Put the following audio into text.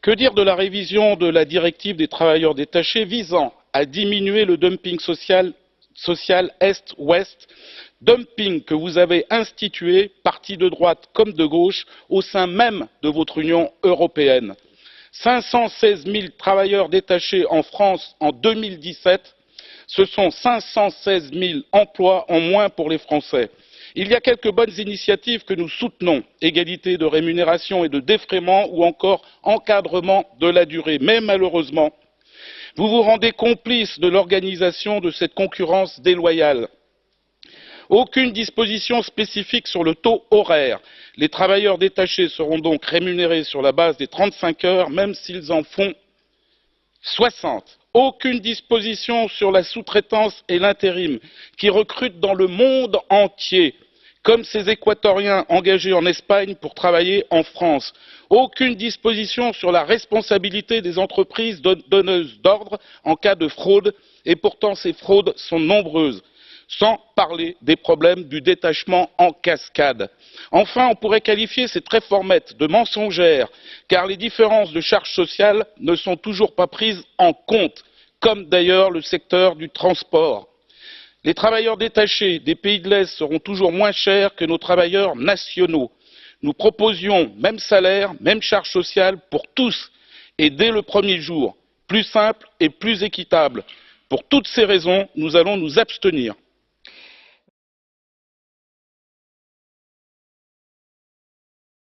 Que dire de la révision de la directive des travailleurs détachés visant à diminuer le dumping social Est-Ouest, dumping que vous avez institué, partis de droite comme de gauche, au sein même de votre Union européenne. 516 000 travailleurs détachés en France en 2017, ce sont 516 000 emplois en moins pour les Français. Il y a quelques bonnes initiatives que nous soutenons, égalité de rémunération et de défraiement ou encore encadrement de la durée. Mais malheureusement, vous vous rendez complice de l'organisation de cette concurrence déloyale. Aucune disposition spécifique sur le taux horaire. Les travailleurs détachés seront donc rémunérés sur la base des 35 heures, même s'ils en font 60. Aucune disposition sur la sous-traitance et l'intérim, qui recrutent dans le monde entier, comme ces Équatoriens engagés en Espagne pour travailler en France. Aucune disposition sur la responsabilité des entreprises donneuses d'ordre en cas de fraude, et pourtant ces fraudes sont nombreuses. Sans parler des problèmes du détachement en cascade. Enfin, on pourrait qualifier cette réformette de mensongère, car les différences de charges sociales ne sont toujours pas prises en compte, comme d'ailleurs le secteur du transport. Les travailleurs détachés des pays de l'Est seront toujours moins chers que nos travailleurs nationaux. Nous proposions même salaire, même charges sociales pour tous, et dès le premier jour, plus simple et plus équitable. Pour toutes ces raisons, nous allons nous abstenir.